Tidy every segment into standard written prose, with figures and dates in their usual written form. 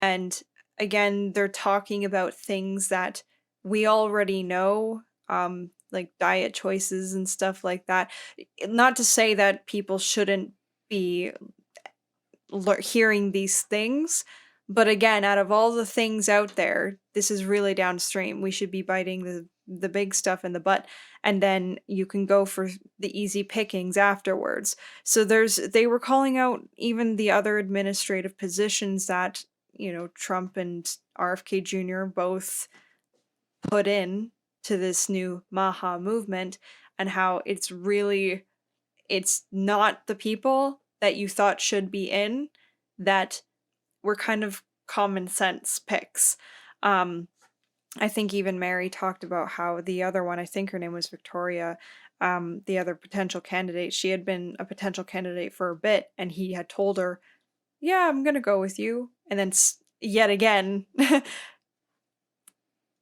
And again, they're talking about things that we already know, like diet choices and stuff like that. Not to say that people shouldn't be hearing these things, but again, out of all the things out there, this is really downstream. We should be biting the big stuff in the butt, and then you can go for the easy pickings afterwards. So they were calling out even the other administrative positions that, Trump and RFK Jr. both put in to this new Maha movement, and how it's not the people that you thought should be in, that were kind of common sense picks. I think even Mary talked about how the other one, I think her name was Victoria, the other potential candidate, she had been a potential candidate for a bit, and he had told her, yeah, I'm gonna go with you. And then yet again,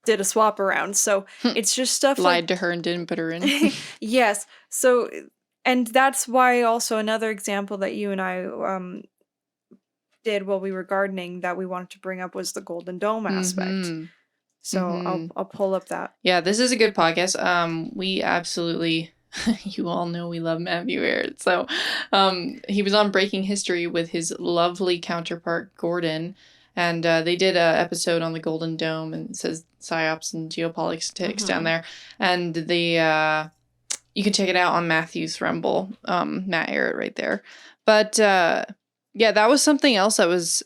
did a swap around. So it's just stuff lied to her and didn't put her in. Yes. So, and that's why also another example that you and I did while we were gardening that we wanted to bring up was the Golden Dome aspect. So I'll pull up that. Yeah, this is a good podcast. We absolutely, you all know we love Matthew Aird. So he was on Breaking History with his lovely counterpart Gordon, and they did an episode on the Golden Dome, and it says psyops and geopolitics down there, and you can check it out on Matthew's Rumble, Matt Aird right there. But yeah, that was something else that was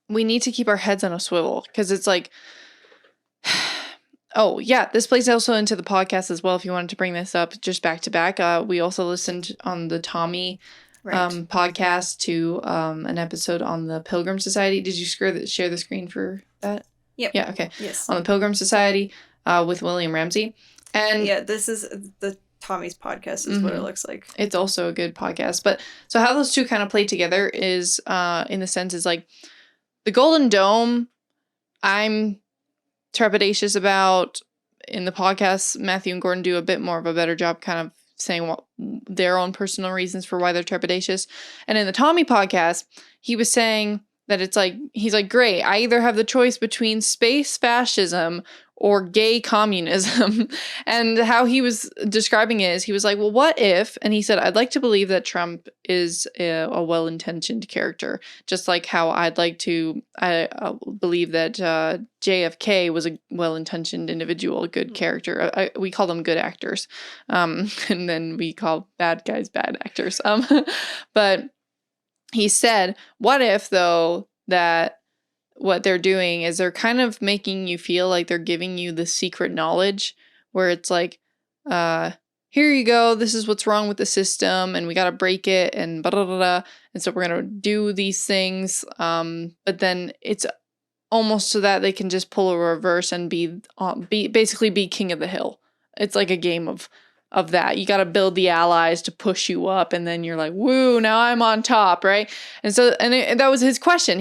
we need to keep our heads on a swivel, because it's like, oh yeah, this plays also into the podcast as well. If you wanted to bring this up just back to back, we also listened on the Tommy podcast to an episode on the Pilgrim Society. Did you share the screen for that? Yep. Yeah. Okay. Yes. On the Pilgrim Society with William Ramsey, and yeah, this is the Tommy's podcast is what it looks like. It's also a good podcast. But so how those two kind of play together is in the sense is like the Golden Dome, I'm trepidatious about. In the podcast, Matthew and Gordon do a bit more of a better job kind of saying what their own personal reasons for why they're trepidatious. And in the Tommy podcast, he was saying that it's like, he's like, great, I either have the choice between space fascism or gay communism. And how he was describing it is he was like, well, what if, and he said, I'd like to believe that Trump is a well-intentioned character, just like how I'd like to believe that JFK was a well-intentioned individual, a good character. We call them good actors. And then we call bad guys bad actors. But he said, what if, though, that what they're doing is they're kind of making you feel like they're giving you the secret knowledge, where it's like, here you go, this is what's wrong with the system, and we got to break it, and blah, blah, blah, blah, and so we're going to do these things, but then it's almost so that they can just pull a reverse and basically be king of the hill. It's like a game of that. You got to build the allies to push you up, and then you're like, woo, now I'm on top, right? And so, and that was his question.